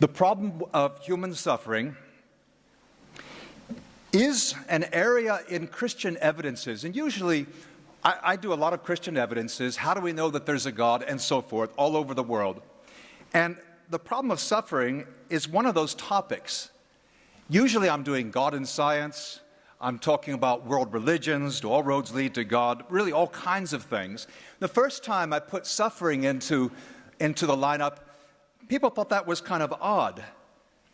The problem of human suffering is an area in Christian evidences, and usually I do a lot of Christian evidences. How do we know that there's a God, and so forth, all over the world? And the problem of suffering is one of those topics. Usually I'm doing God and science. I'm talking about world religions. Do all roads lead to God? Really all kinds of things. The first time I put suffering into the lineup, people thought that was kind of odd.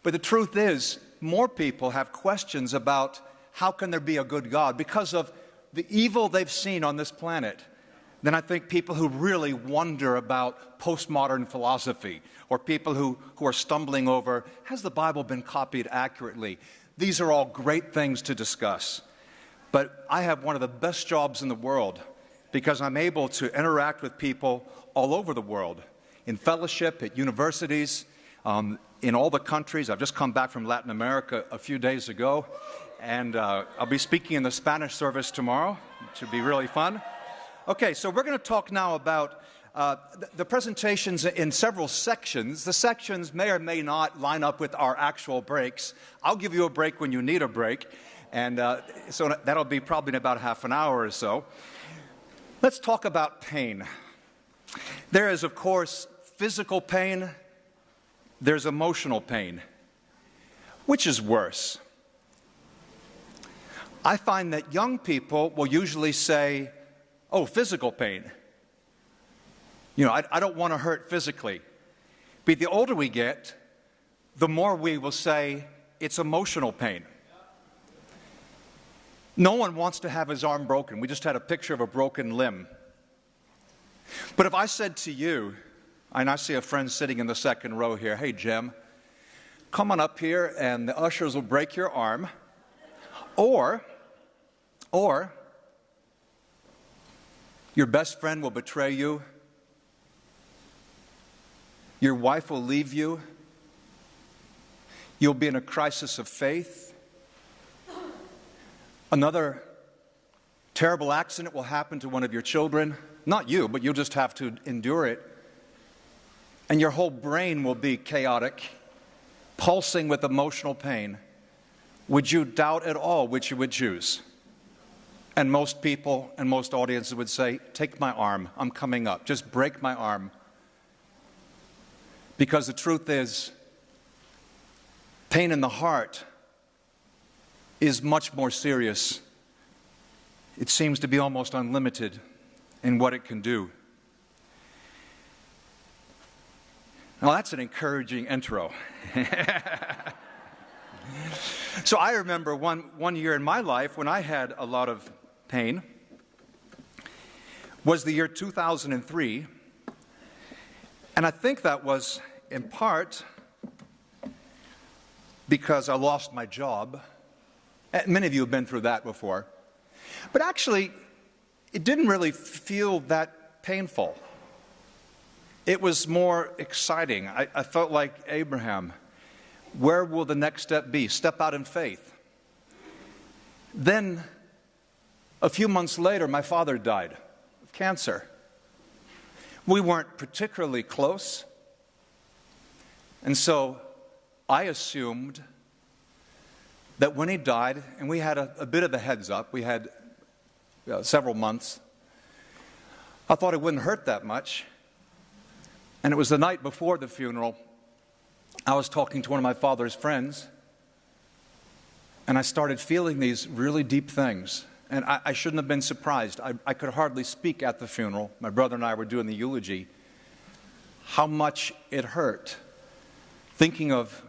But the truth is, more people have questions about how can there be a good God because of the evil they've seen on this planet than I think people who really wonder about postmodern philosophy or people who are stumbling over, has the Bible been copied accurately? These are all great things to discuss. But I have one of the best jobs in the world because I'm able to interact with people all over the world, in fellowship, at universities, in all the countries. I've just come back from Latin America a few days ago, and I'll be speaking in the Spanish service tomorrow, which should be really fun. Okay, so we're going to talk now about the presentations in several sections. The sections may or may not line up with our actual breaks. I'll give you a break when you need a break, and so that'll be probably in about half an hour or so. Let's talk about pain. There is, of course, physical pain. There's emotional pain. Which is worse? I find that young people will usually say, oh, physical pain. You know, I don't want to hurt physically. But the older we get, the more we will say it's emotional pain. No one wants to have his arm broken. We just had a picture of a broken limb. But if I said to you, and I see a friend sitting in the second row here, hey, Jim, come on up here and the ushers will break your arm, or your best friend will betray you, your wife will leave you, you'll be in a crisis of faith, another terrible accident will happen to one of your children, not you, but you'll just have to endure it, and your whole brain will be chaotic, pulsing with emotional pain. Would you doubt at all which you would choose? And most people and most audiences would say, take my arm, I'm coming up, just break my arm. Because the truth is, pain in the heart is much more serious. It seems to be almost unlimited in what it can do. Now that's an encouraging intro. So I remember one year in my life when I had a lot of pain was the year 2003, and I think that was in part because I lost my job. Many of you have been through that before. But actually, it didn't really feel that painful. It was more exciting. I felt like Abraham. Where will the next step be? Step out in faith. Then, a few months later, my father died of cancer. We weren't particularly close, and so I assumed that when he died, and we had a bit of a heads up, we had several months, I thought it wouldn't hurt that much. And it was the night before the funeral, I was talking to one of my father's friends, and I started feeling these really deep things. And I shouldn't have been surprised. I could hardly speak at the funeral. My brother and I were doing the eulogy. How much it hurt. Thinking of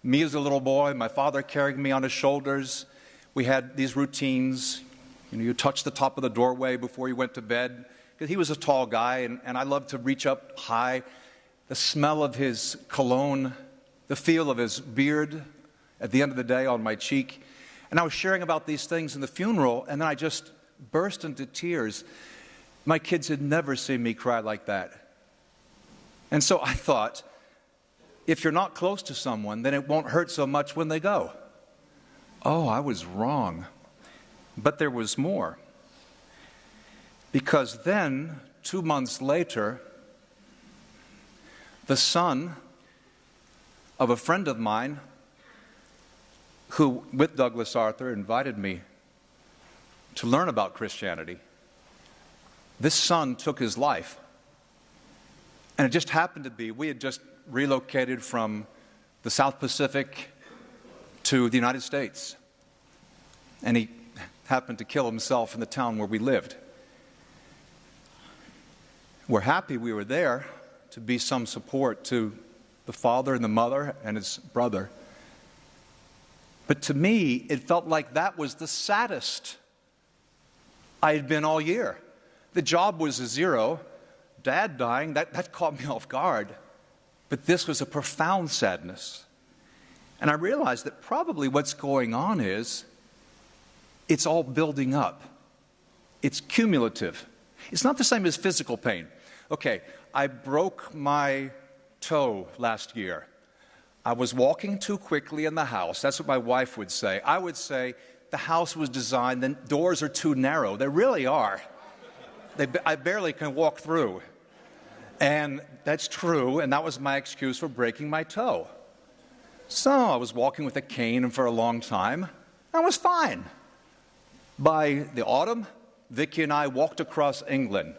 me as a little boy, my father carrying me on his shoulders. We had these routines. You touch the top of the doorway before you went to bed. Because he was a tall guy, and I loved to reach up high. The smell of his cologne, the feel of his beard at the end of the day on my cheek. And I was sharing about these things in the funeral, and then I just burst into tears. My kids had never seen me cry like that. And so I thought, if you're not close to someone, then it won't hurt so much when they go. Oh, I was wrong. But there was more. Because then, 2 months later, the son of a friend of mine who, with Douglas Arthur, invited me to learn about Christianity. This son took his life. And it just happened to be, we had just relocated from the South Pacific to the United States. And he happened to kill himself in the town where we lived. We're happy we were there to be some support to the father and the mother and his brother. But to me, it felt like that was the saddest I had been all year. The job was a zero. Dad dying, that caught me off guard. But this was a profound sadness. And I realized that probably what's going on is it's all building up. It's cumulative. It's not the same as physical pain. Okay, I broke my toe last year. I was walking too quickly in the house. That's what my wife would say. I would say the house was designed, the doors are too narrow. They really are. I barely can walk through. And that's true, and that was my excuse for breaking my toe. So I was walking with a cane for a long time. I was fine. By the autumn, Vicki and I walked across England.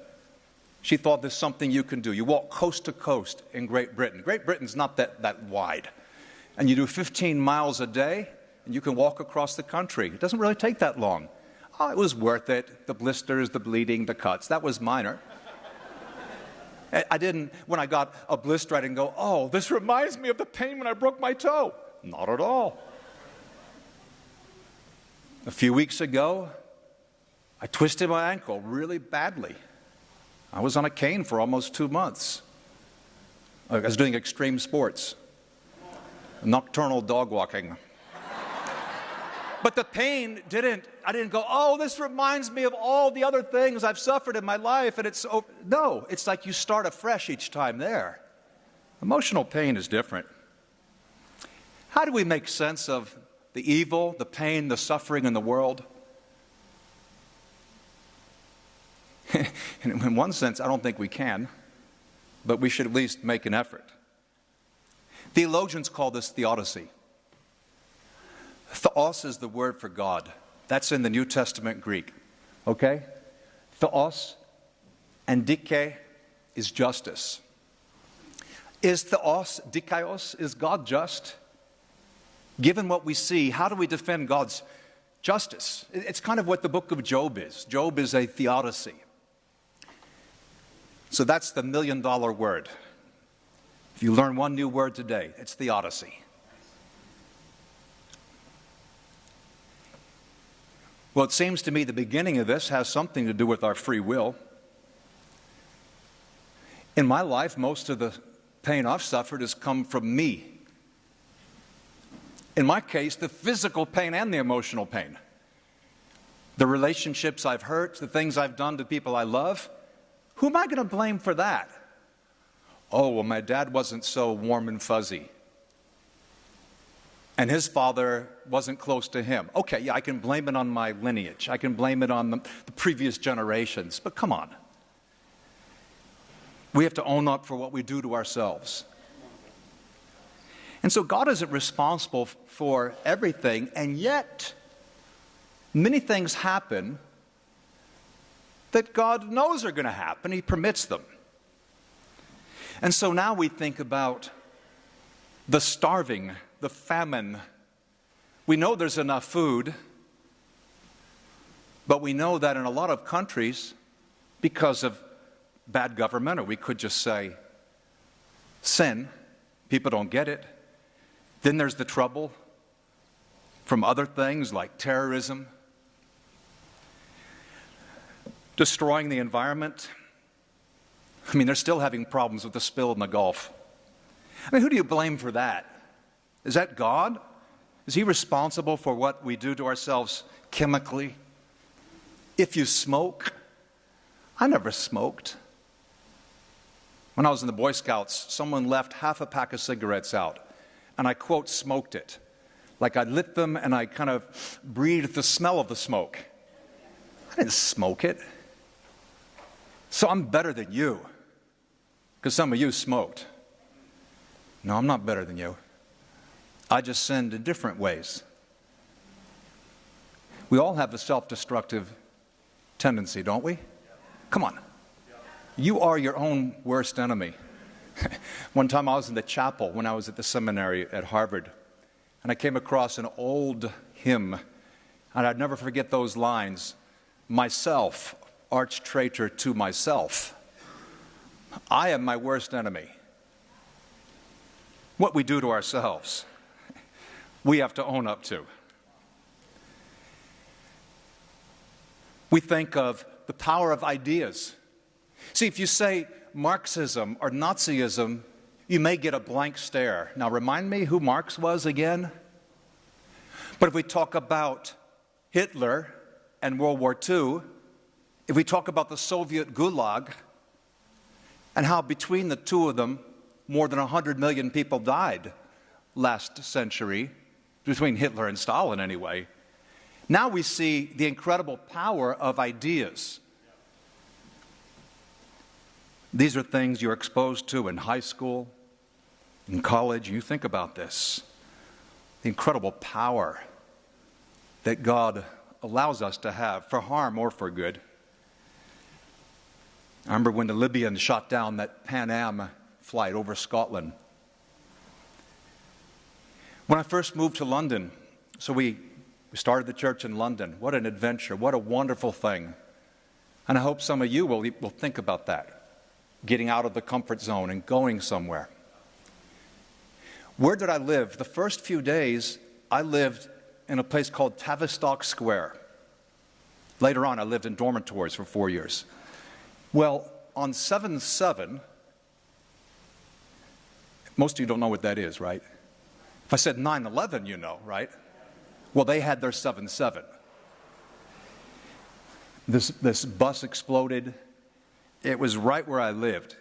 She thought there's something you can do. You walk coast to coast in Great Britain. Great Britain's not that wide. And you do 15 miles a day, and you can walk across the country. It doesn't really take that long. Oh, it was worth it. The blisters, the bleeding, the cuts, that was minor. I didn't, when I got a blister, I didn't go, oh, this reminds me of the pain when I broke my toe. Not at all. A few weeks ago, I twisted my ankle really badly. I was on a cane for almost 2 months. I was doing extreme sports, nocturnal dog walking. But the pain I didn't go, oh, this reminds me of all the other things I've suffered in my life. And no, it's like you start afresh each time there. Emotional pain is different. How do we make sense of the evil, the pain, the suffering in the world? And in one sense, I don't think we can, but we should at least make an effort. Theologians call this theodicy. Theos is the word for God. That's in the New Testament Greek. Okay? Theos and dike is justice. Is theos, dikaios, is God just? Given what we see, how do we defend God's justice? It's kind of what the book of Job is. Job is a theodicy. So that's the $1 million word. If you learn one new word today, it's theodicy. Well, it seems to me the beginning of this has something to do with our free will. In my life, most of the pain I've suffered has come from me. In my case, the physical pain and the emotional pain. The relationships I've hurt, the things I've done to people I love. Who am I going to blame for that? Oh, well, my dad wasn't so warm and fuzzy. And his father wasn't close to him. Okay, yeah, I can blame it on my lineage. I can blame it on the previous generations. But come on. We have to own up for what we do to ourselves. And so God isn't responsible for everything, and yet many things happen that God knows are going to happen. He permits them. And so now we think about the starving, the famine. We know there's enough food, but we know that in a lot of countries, because of bad government, or we could just say sin, people don't get it. Then there's the trouble from other things like terrorism, destroying the environment. I mean, they're still having problems with the spill in the Gulf. I mean, who do you blame for that? Is that God? Is He responsible for what we do to ourselves chemically? If you smoke, I never smoked. When I was in the Boy Scouts, someone left half a pack of cigarettes out, and I, quote, smoked it. Like I lit them and I kind of breathed the smell of the smoke. I didn't smoke it. So I'm better than you, because some of you smoked. No, I'm not better than you. I just sinned in different ways. We all have a self-destructive tendency, don't we? Come on. You are your own worst enemy. One time I was in the chapel when I was at the seminary at Harvard, and I came across an old hymn, and I'd never forget those lines. Myself, arch traitor to myself. I am my worst enemy. What we do to ourselves, we have to own up to. We think of the power of ideas. See, if you say Marxism or Nazism, you may get a blank stare. Now, remind me who Marx was again? But if we talk about Hitler and World War II, if we talk about the Soviet Gulag and how between the two of them, more than 100 million people died last century, between Hitler and Stalin anyway, now we see the incredible power of ideas. These are things you're exposed to in high school, in college. You think about this. The incredible power that God allows us to have, for harm or for good. I remember when the Libyans shot down that Pan Am flight over Scotland. When I first moved to London, so we started the church in London. What an adventure. What a wonderful thing. And I hope some of you will think about that, getting out of the comfort zone and going somewhere. Where did I live? The first few days, I lived in a place called Tavistock Square. Later on, I lived in dormitories for 4 years. Well, on 7/7, most of you don't know what that is, right? If I said 9/11, you know, right? Well, they had their 7/7. This bus exploded. It was right where I lived.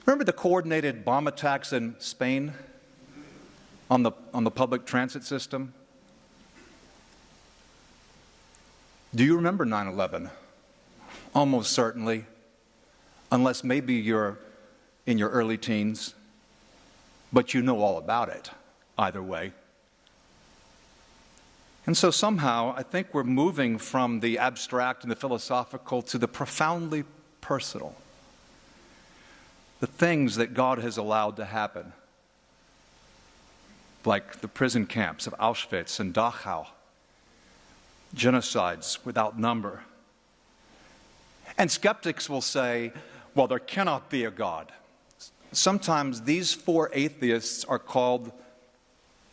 Remember the coordinated bomb attacks in Spain on the public transit system? Do you remember 9/11? Almost certainly, unless maybe you're in your early teens, but you know all about it either way. And so somehow I think we're moving from the abstract and the philosophical to the profoundly personal. The things that God has allowed to happen, like the prison camps of Auschwitz and Dachau, genocides without number. And skeptics will say, well, there cannot be a God. Sometimes these four atheists are called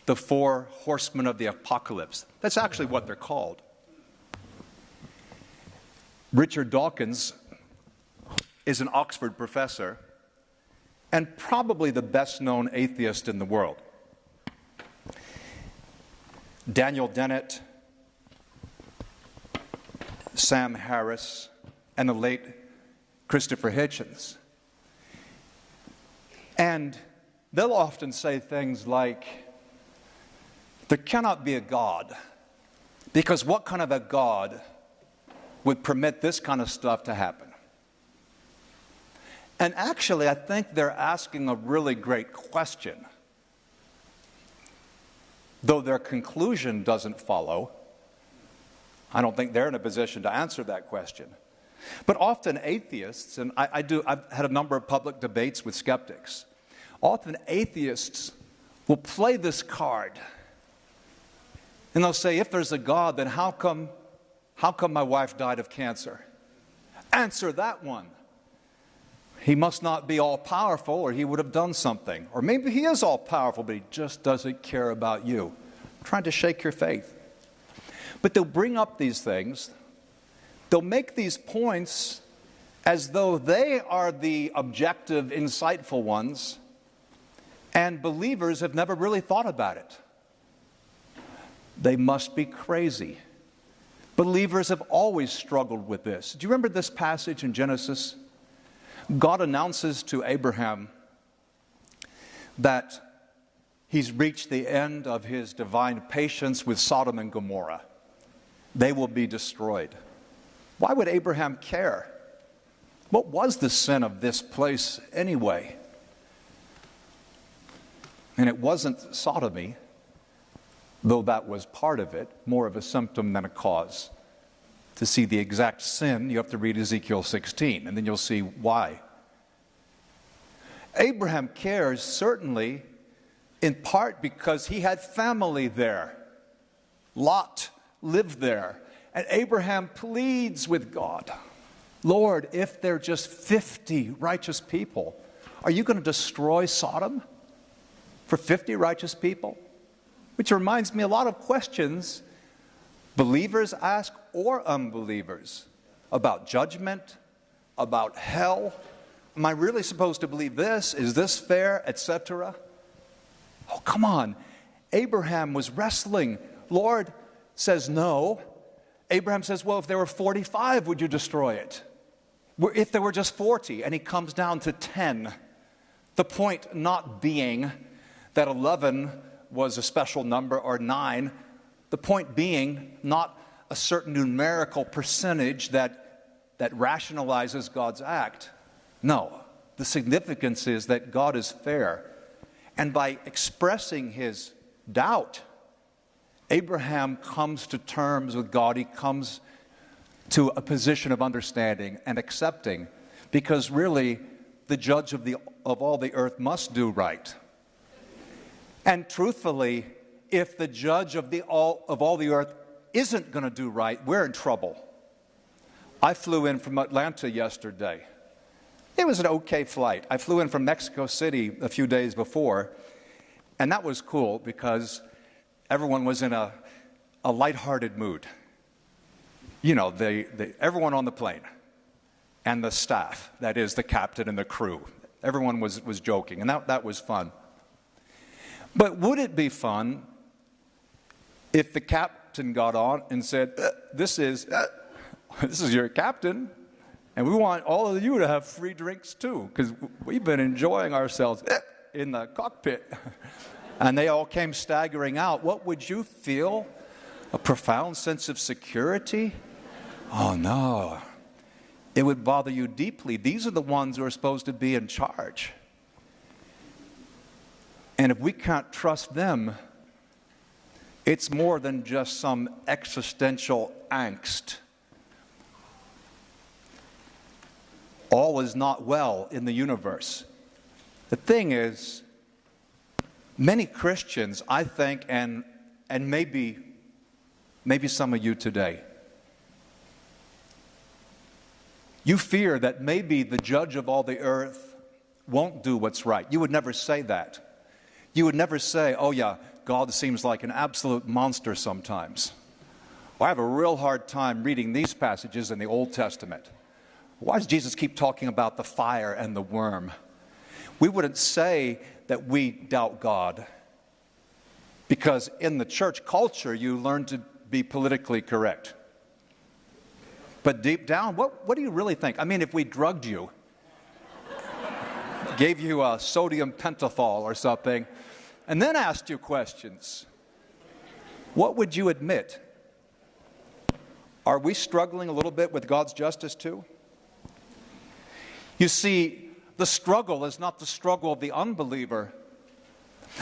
the four horsemen of the apocalypse. That's actually what they're called. Richard Dawkins is an Oxford professor and probably the best-known atheist in the world. Daniel Dennett, Sam Harris, and the late Christopher Hitchens. And they'll often say things like, there cannot be a God, because what kind of a God would permit this kind of stuff to happen? And actually, I think they're asking a really great question, though their conclusion doesn't follow. I don't think they're in a position to answer that question. But often atheists, and I've had a number of public debates with skeptics, often atheists will play this card. And they'll say, if there's a God, then how come my wife died of cancer? Answer that one. He must not be all-powerful, or he would have done something. Or maybe he is all-powerful, but he just doesn't care about you. Trying to shake your faith. But they'll bring up these things. They'll make these points as though they are the objective, insightful ones, and believers have never really thought about it. They must be crazy. Believers have always struggled with this. Do you remember this passage in Genesis? God announces to Abraham that he's reached the end of his divine patience with Sodom and Gomorrah. They will be destroyed. Why would Abraham care? What was the sin of this place anyway? And it wasn't sodomy, though that was part of it, more of a symptom than a cause. To see the exact sin, you have to read Ezekiel 16, and then you'll see why. Abraham cares, certainly, in part because he had family there. Lot lived there. And Abraham pleads with God, Lord, if there are just 50 righteous people, are you going to destroy Sodom for 50 righteous people? Which reminds me a lot of questions believers ask or unbelievers about judgment, about hell. Am I really supposed to believe this? Is this fair? Etc. Oh, come on. Abraham was wrestling. Lord says no. Abraham says, well, if there were 45, would you destroy it? If there were just 40, and he comes down to 10. The point not being that 11 was a special number or 9. The point being not a certain numerical percentage that rationalizes God's act. No, the significance is that God is fair. And by expressing his doubt, Abraham comes to terms with God. He comes to a position of understanding and accepting, because really the judge of all the earth must do right. And truthfully, if the judge of all the earth isn't going to do right, we're in trouble. I flew in from Atlanta yesterday. It was an okay flight. I flew in from Mexico City a few days before, and that was cool because everyone was in a lighthearted mood. You know, everyone on the plane and the staff, that is, the captain and the crew. Everyone was joking, and that was fun. But would it be fun if the captain got on and said, this is your captain, and we want all of you to have free drinks too, because we've been enjoying ourselves in the cockpit. And they all came staggering out. What would you feel? A profound sense of security? Oh, no. It would bother you deeply. These are the ones who are supposed to be in charge. And if we can't trust them, it's more than just some existential angst. All is not well in the universe. The thing is, many Christians, I think, and maybe some of you today, you fear that maybe the judge of all the earth won't do what's right. You would never say that. You would never say, oh yeah, God seems like an absolute monster sometimes. Well, I have a real hard time reading these passages in the Old Testament. Why does Jesus keep talking about the fire and the worm? We wouldn't say that we doubt God, because in the church culture you learn to be politically correct. But deep down, what do you really think? I mean, if we drugged you, gave you a sodium pentothal or something, and then asked you questions, what would you admit? Are we struggling a little bit with God's justice too? You see, the struggle is not the struggle of the unbeliever.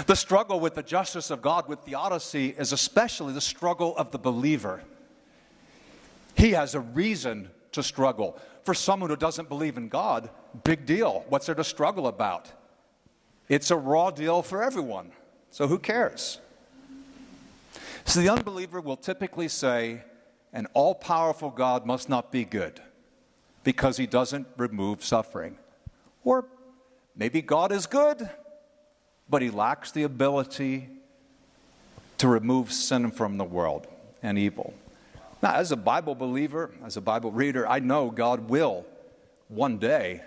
The struggle with the justice of God, with theodicy, is especially the struggle of the believer. He has a reason to struggle. For someone who doesn't believe in God, big deal. What's there to struggle about? It's a raw deal for everyone. So who cares? So the unbeliever will typically say, an all-powerful God must not be good because he doesn't remove suffering. Or maybe God is good, but he lacks the ability to remove sin from the world and evil. Now, as a Bible believer, as a Bible reader, I know God will one day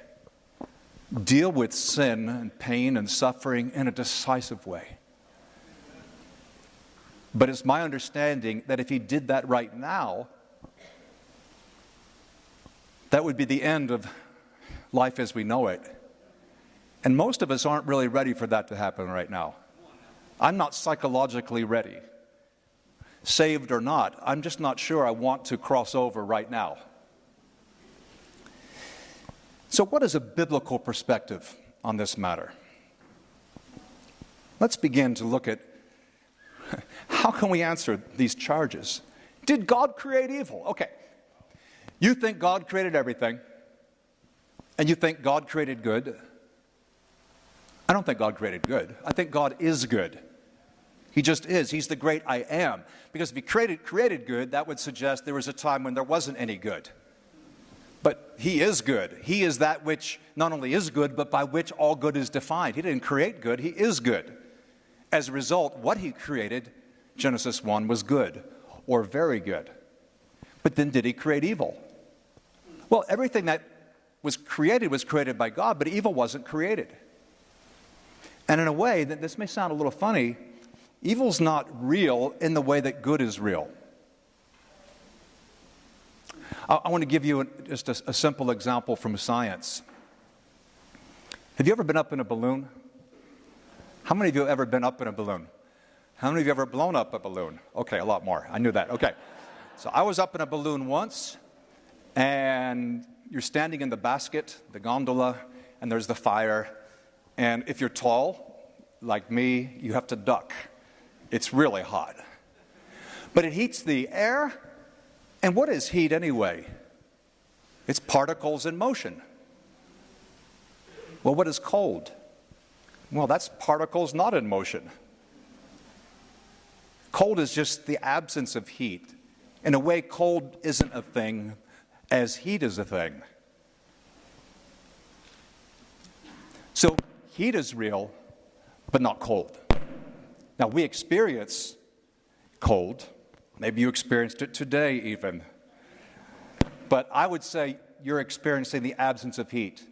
deal with sin and pain and suffering in a decisive way. But it's my understanding that if he did that right now, that would be the end of life as we know it. And most of us aren't really ready for that to happen right now. I'm not psychologically ready. Saved or not, I'm just not sure I want to cross over right now. So what is a biblical perspective on this matter? Let's begin to look at how can we answer these charges. Did God create evil? Okay. You think God created everything, and you think God created good. I don't think God created good. I think God is good. He just is. He's the great I am. Because if he created good, that would suggest there was a time when there wasn't any good. But he is good. He is that which not only is good, but by which all good is defined. He didn't create good. He is good. As a result, what he created, Genesis 1, was good or very good. But then did he create evil? Well, everything that was created by God, but evil wasn't created. And in a way, this may sound a little funny, evil's not real in the way that good is real. I want to give you just a simple example from science. Have you ever been up in a balloon? How many of you have ever been up in a balloon? How many of you have ever blown up a balloon? Okay, a lot more. I knew that. Okay. So I was up in a balloon once, and you're standing in the basket, the gondola, and there's the fire. And if you're tall, like me, you have to duck. It's really hot. But it heats the air. And what is heat anyway? It's particles in motion. Well, what is cold? Well, that's particles not in motion. Cold is just the absence of heat. In a way, cold isn't a thing as heat is a thing. So heat is real, but not cold. Now, we experience cold. Maybe you experienced it today even. But I would say you're experiencing the absence of heat.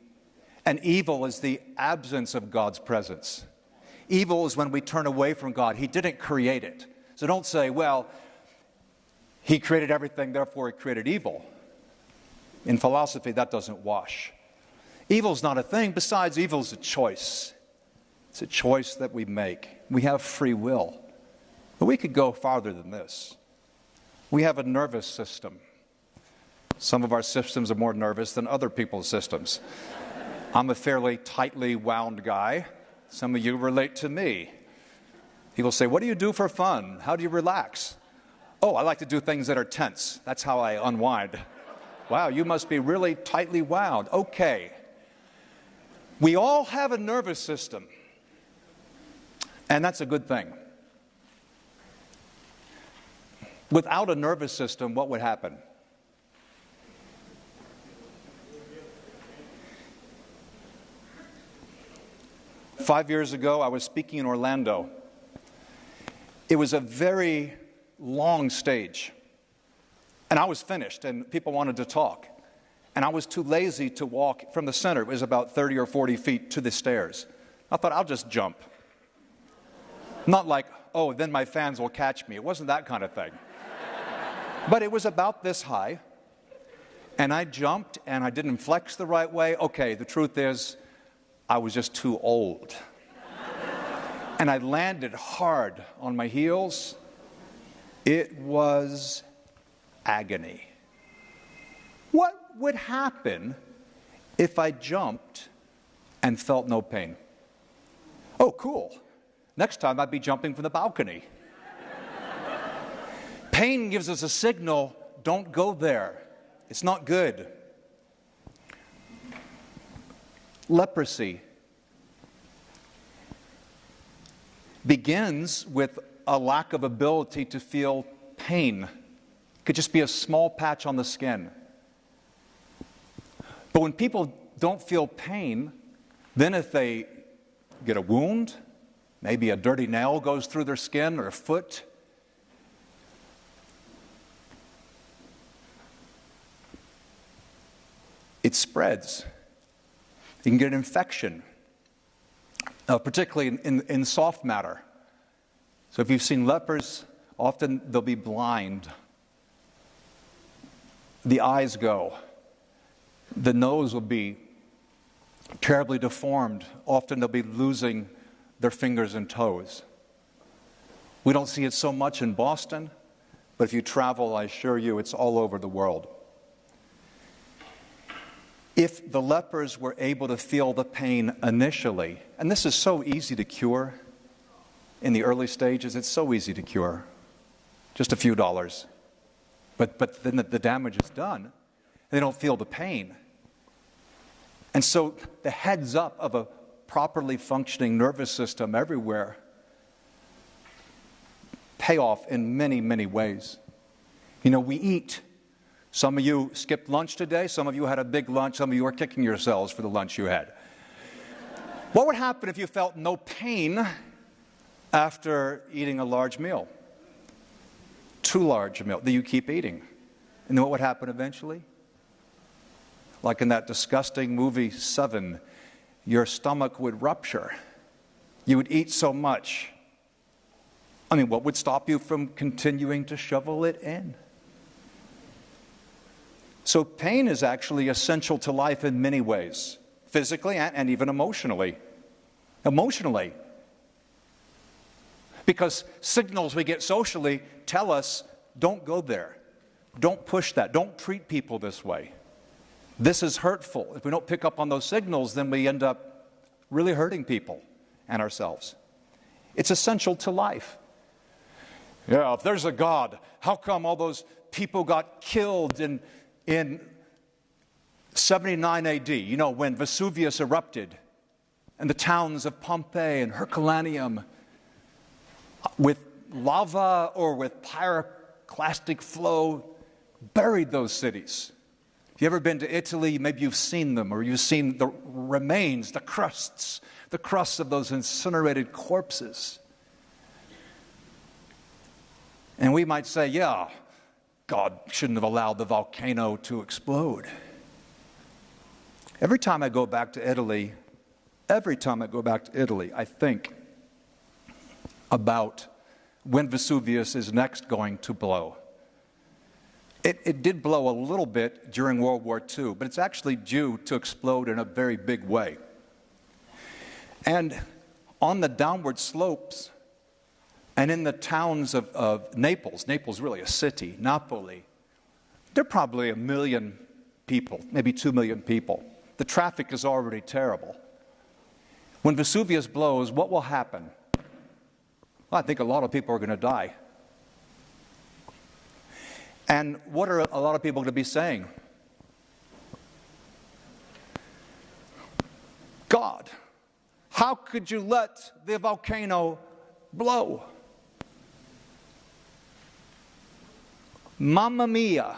And evil is the absence of God's presence. Evil is when we turn away from God. He didn't create it. So don't say, well, he created everything, therefore he created evil. In philosophy, that doesn't wash. Evil's not a thing. Besides, evil's a choice. It's a choice that we make. We have free will. But we could go farther than this. We have a nervous system. Some of our systems are more nervous than other people's systems. I'm a fairly tightly wound guy. Some of you relate to me. People say, what do you do for fun? How do you relax? Oh, I like to do things that are tense. That's how I unwind. Wow, you must be really tightly wound. Okay. We all have a nervous system. And that's a good thing. Without a nervous system, what would happen? Five years ago, I was speaking in Orlando. It was a very long stage. And I was finished, and people wanted to talk. And I was too lazy to walk from the center. It was about 30 or 40 feet to the stairs. I thought, I'll just jump. Not like, oh, then my fans will catch me. It wasn't that kind of thing. But it was about this high. And I jumped, and I didn't flex the right way. Okay, the truth is, I was just too old. And I landed hard on my heels. It was agony. What would happen if I jumped and felt no pain? Oh, cool. Next time I'd be jumping from the balcony. Pain gives us a signal, don't go there. It's not good. Leprosy begins with a lack of ability to feel pain. It could just be a small patch on the skin. But when people don't feel pain, then if they get a wound, maybe a dirty nail goes through their skin or a foot, it spreads. You can get an infection, particularly in soft matter. So if you've seen lepers, often they'll be blind. The eyes go. The nose will be terribly deformed. Often they'll be losing their fingers and toes. We don't see it so much in Boston, but if you travel, I assure you, it's all over the world. If the lepers were able to feel the pain initially, and this is so easy to cure, in the early stages, it's so easy to cure. Just a few dollars. But then the damage is done. They don't feel the pain. And so the heads up of a properly functioning nervous system everywhere pay off in many, many ways. You know, we eat. Some of you skipped lunch today. Some of you had a big lunch. Some of you are kicking yourselves for the lunch you had. What would happen if you felt no pain after eating a large meal? Too large a meal. Then you keep eating. And then what would happen eventually? Like in that disgusting movie 7, your stomach would rupture. You would eat so much. I mean, what would stop you from continuing to shovel it in? So pain is actually essential to life in many ways, physically and even emotionally. Emotionally. Because signals we get socially tell us, don't go there. Don't push that. Don't treat people this way. This is hurtful. If we don't pick up on those signals, then we end up really hurting people and ourselves. It's essential to life. Yeah, if there's a God, how come all those people got killed in 79 AD, you know, when Vesuvius erupted, and the towns of Pompeii and Herculaneum, with lava or with pyroclastic flow, buried those cities. If you've ever been to Italy, maybe you've seen them, or you've seen the remains, the crusts of those incinerated corpses. And we might say, yeah, God shouldn't have allowed the volcano to explode. Every time I go back to Italy, I think about when Vesuvius is next going to blow. It did blow a little bit during World War II, but it's actually due to explode in a very big way. And on the downward slopes, and in the towns of Naples really a city, Napoli, there are probably 1 million people, maybe 2 million people. The traffic is already terrible. When Vesuvius blows, what will happen? Well, I think a lot of people are going to die. And what are a lot of people going to be saying? God, how could you let the volcano blow? Mamma mia.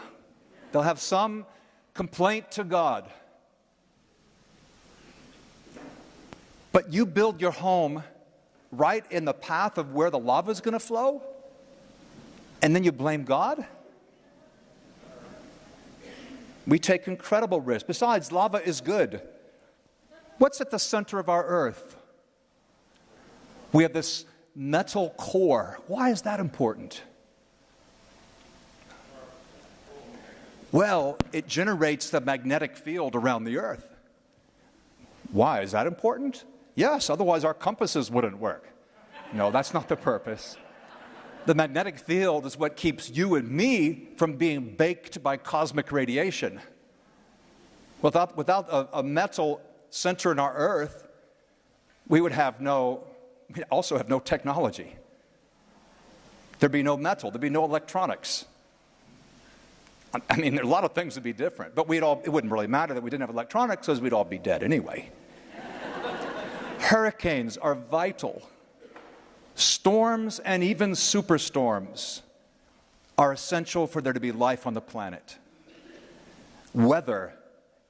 They'll have some complaint to God. But you build your home right in the path of where the lava is going to flow? And then you blame God? We take incredible risks. Besides, lava is good. What's at the center of our earth? We have this metal core. Why is that important? Well, it generates the magnetic field around the earth. Why? Is that important? Yes, otherwise our compasses wouldn't work. No, that's not the purpose. The magnetic field is what keeps you and me from being baked by cosmic radiation. Without a metal center in our earth, we'd also have no technology. There'd be no metal, there'd be no electronics. I mean, a lot of things would be different, but it wouldn't really matter that we didn't have electronics, because we'd all be dead anyway. Hurricanes are vital. Storms and even superstorms are essential for there to be life on the planet. Weather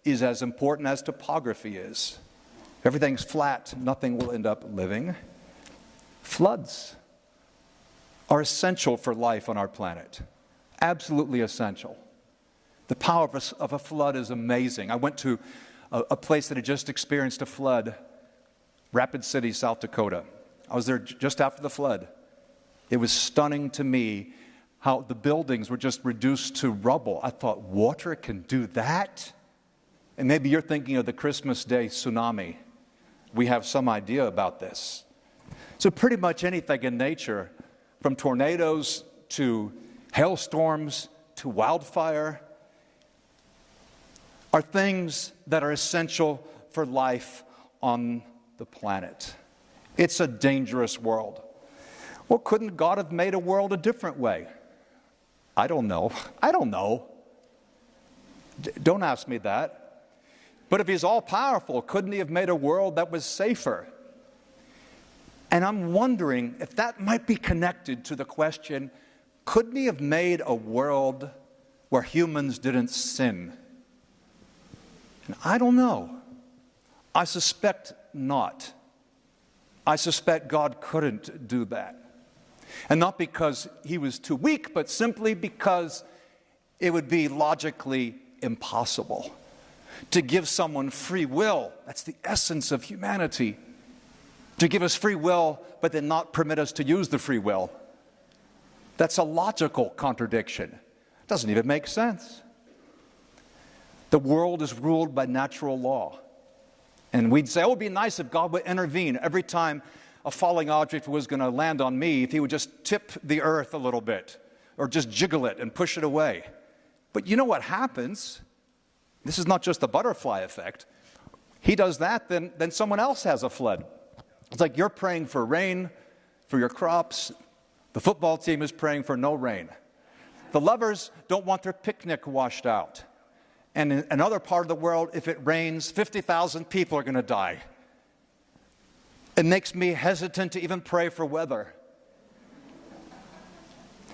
is as important as topography is. If everything's flat, nothing will end up living. Floods are essential for life on our planet. Absolutely essential. The power of a flood is amazing. I went to a place that had just experienced a flood, Rapid City, South Dakota. I was there just after the flood. It was stunning to me how the buildings were just reduced to rubble. I thought, water can do that? And maybe you're thinking of the Christmas Day tsunami. We have some idea about this. So pretty much anything in nature, from tornadoes to hailstorms to wildfire, are things that are essential for life on the planet. It's a dangerous world. Well, couldn't God have made a world a different way? I don't know. I don't know. Don't ask me that. But if he's all-powerful, couldn't he have made a world that was safer? And I'm wondering if that might be connected to the question, couldn't he have made a world where humans didn't sin? And I don't know. I suspect not. I suspect God couldn't do that. And not because he was too weak, but simply because it would be logically impossible to give someone free will. That's the essence of humanity. To give us free will, but then not permit us to use the free will. That's a logical contradiction. It doesn't even make sense. The world is ruled by natural law. And we'd say, oh, it would be nice if God would intervene every time a falling object was going to land on me, if he would just tip the earth a little bit, or just jiggle it and push it away. But you know what happens? This is not just the butterfly effect. He does that, then someone else has a flood. It's like you're praying for rain for your crops. The football team is praying for no rain. The lovers don't want their picnic washed out. And in another part of the world, if it rains, 50,000 people are going to die. It makes me hesitant to even pray for weather.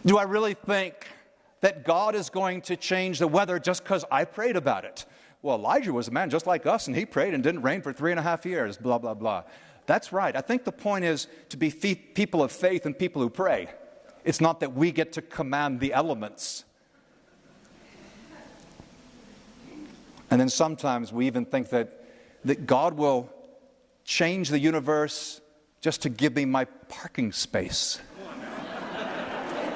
Do I really think that God is going to change the weather just because I prayed about it? Well, Elijah was a man just like us, and he prayed and didn't rain for 3.5 years, blah, blah, blah. That's right. I think the point is to be people of faith and people who pray. It's not that we get to command the elements. And then sometimes we even think that God will change the universe just to give me my parking space.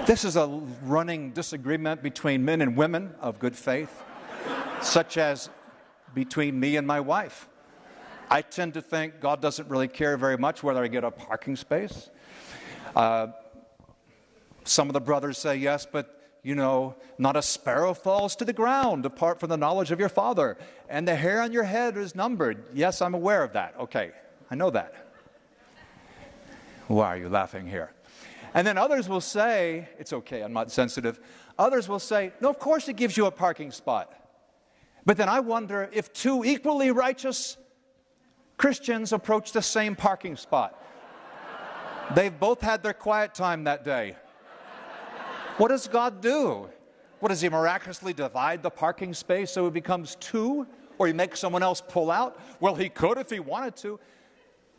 This is a running disagreement between men and women of good faith, such as between me and my wife. I tend to think God doesn't really care very much whether I get a parking space. Some of the brothers say, yes, but you know, not a sparrow falls to the ground apart from the knowledge of your Father. And the hair on your head is numbered. Yes, I'm aware of that. Okay, I know that. Why are you laughing here? And then others will say, it's okay, I'm not sensitive. Others will say, no, of course it gives you a parking spot. But then I wonder if two equally righteous Christians approach the same parking spot. They've both had their quiet time that day. What does God do? What, does he miraculously divide the parking space so it becomes two? Or he makes someone else pull out? Well, he could if he wanted to.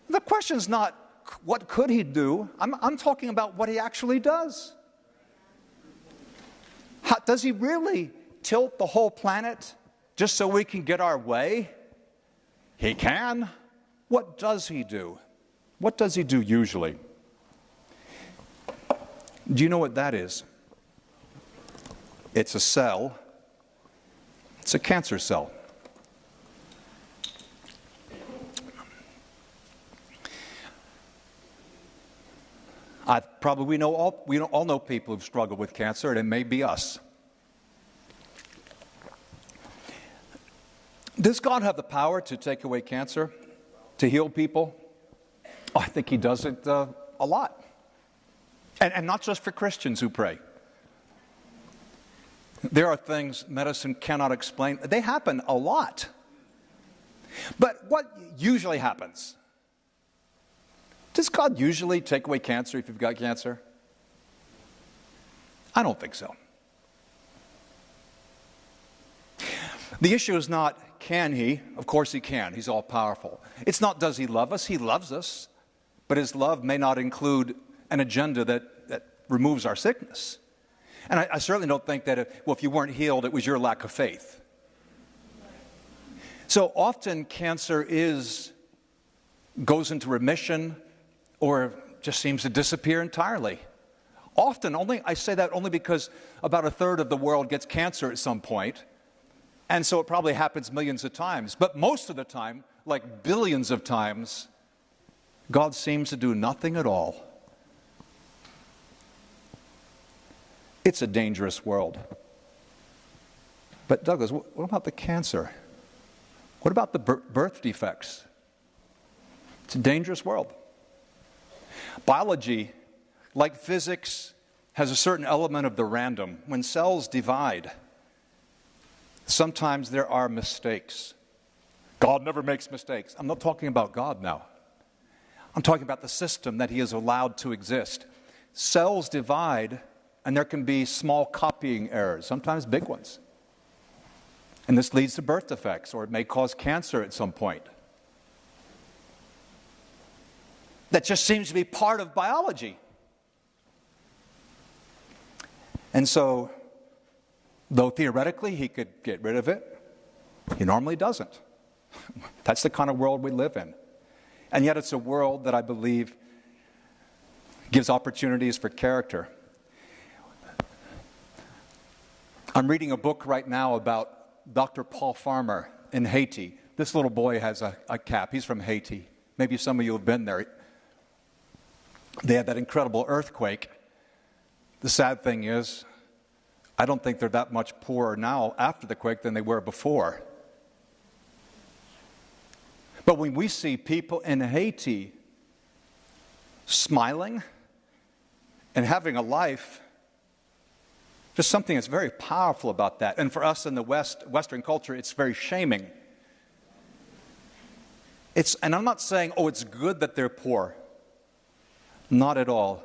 The question's not what could he do. I'm talking about what he actually does. Does he really tilt the whole planet just so we can get our way? He can. What does he do? What does he do usually? Do you know what that is? It's a cell. It's a cancer cell. We all know people who've struggled with cancer, and it may be us. Does God have the power to take away cancer, to heal people? Oh, I think he does it a lot. And not just for Christians who pray. There are things medicine cannot explain. They happen a lot. But what usually happens? Does God usually take away cancer if you've got cancer? I don't think so. The issue is not, can he? Of course he can. He's all-powerful. It's not, does he love us? He loves us. But his love may not include an agenda that removes our sickness. And I certainly don't think that, if you weren't healed, it was your lack of faith. So often cancer goes into remission or just seems to disappear entirely. Often, I say that only because about a third of the world gets cancer at some point. And so it probably happens millions of times. But most of the time, like billions of times, God seems to do nothing at all. It's a dangerous world. But Douglas, what about the cancer? What about the birth defects? It's a dangerous world. Biology like physics, has a certain element of the random. When cells divide, sometimes there are mistakes. God never makes mistakes. I'm not talking about God now. I'm talking about the system that he has allowed to exist. Cells divide, and there can be small copying errors, sometimes big ones. And this leads to birth defects, or it may cause cancer at some point. That just seems to be part of biology. And so, though theoretically he could get rid of it, he normally doesn't. That's the kind of world we live in. And yet it's a world that I believe gives opportunities for character. I'm reading a book right now about Dr. Paul Farmer in Haiti. This little boy has a cap. He's from Haiti. Maybe some of you have been there. They had that incredible earthquake. The sad thing is, I don't think they're that much poorer now after the quake than they were before. But when we see people in Haiti smiling and having a life, there's something that's very powerful about that. And for us in the Western culture, it's very shaming. And I'm not saying, it's good that they're poor. Not at all.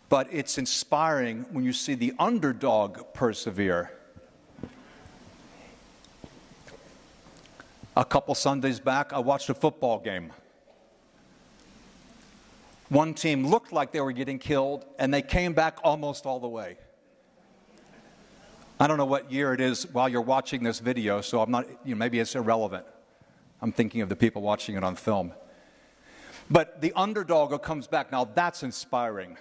But it's inspiring when you see the underdog persevere. A couple Sundays back, I watched a football game. One team looked like they were getting killed, and they came back almost all the way. I don't know what year it is while you're watching this video, so I'm not, maybe it's irrelevant. I'm thinking of the people watching it on film. But the underdog who comes back, now that's inspiring.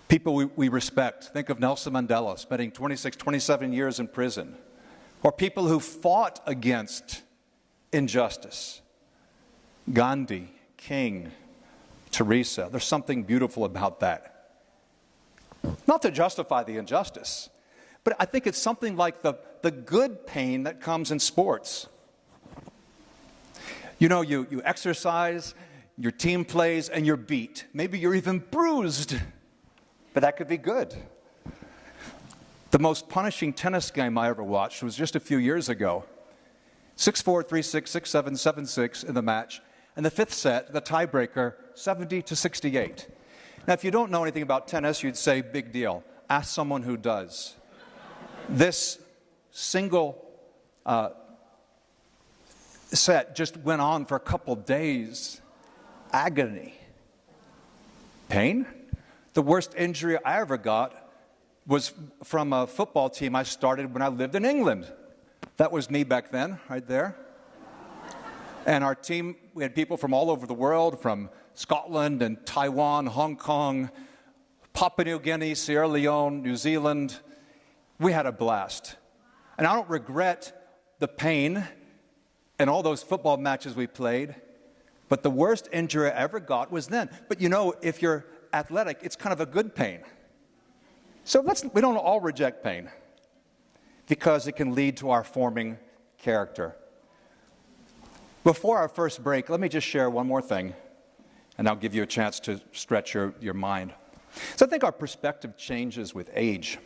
People we respect. Think of Nelson Mandela spending 26, 27 years in prison. Or people who fought against injustice. Gandhi, King, Teresa. There's something beautiful about that. Not to justify the injustice, but I think it's something like the good pain that comes in sports. You exercise, your team plays, and you're beat. Maybe you're even bruised, but that could be good. The most punishing tennis game I ever watched was just a few years ago. 6-4, 3-6, 6-7, 7-6 in the match. And the fifth set, the tiebreaker, 70-68. Now, if you don't know anything about tennis, you'd say, big deal. Ask someone who does. This single set just went on for a couple days. Agony. Pain. The worst injury I ever got was from a football team I started when I lived in England. That was me back then, right there. And our team, we had people from all over the world, from Scotland and Taiwan, Hong Kong, Papua New Guinea, Sierra Leone, New Zealand. We had a blast. And I don't regret the pain and all those football matches we played, but the worst injury I ever got was then. But if you're athletic, it's kind of a good pain. So we don't all reject pain because it can lead to our forming character. Before our first break, let me just share one more thing, and I'll give you a chance to stretch your mind. So I think our perspective changes with age.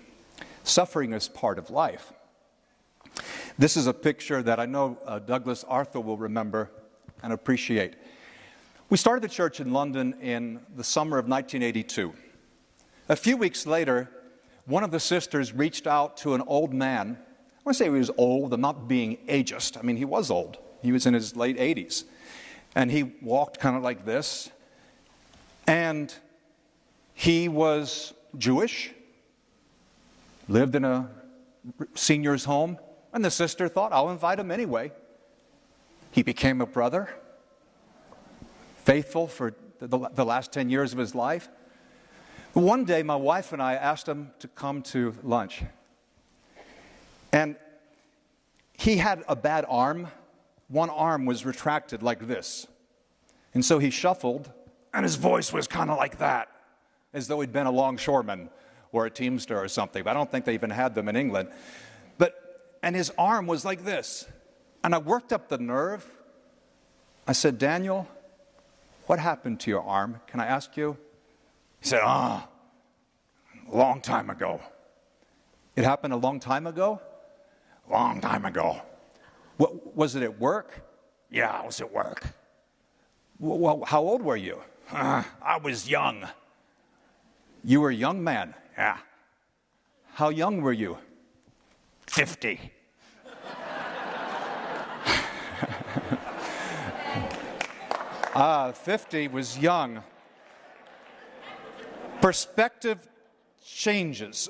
Suffering is part of life. This is a picture that I know Douglas Arthur will remember and appreciate. We started the church in London in the summer of 1982. A few weeks later, one of the sisters reached out to an old man. I want to say he was old. I'm not being ageist. I mean, he was old. He was in his late 80s. And he walked kind of like this. And he was Jewish, lived in a senior's home. And the sister thought, I'll invite him anyway. He became a brother, faithful for the last 10 years of his life. One day, my wife and I asked him to come to lunch. And he had a bad arm. One arm was retracted like this. And so he shuffled, and his voice was kind of like that, as though he'd been a longshoreman or a teamster or something. But I don't think they even had them in England. And his arm was like this. And I worked up the nerve. I said, Daniel, what happened to your arm? Can I ask you? He said, a long time ago. It happened a long time ago? Long time ago. What, was it at work? Yeah, it was at work. Well, how old were you? I was young. You were a young man? Yeah. How young were you? 50. Ah, 50 was young. Perspective changes.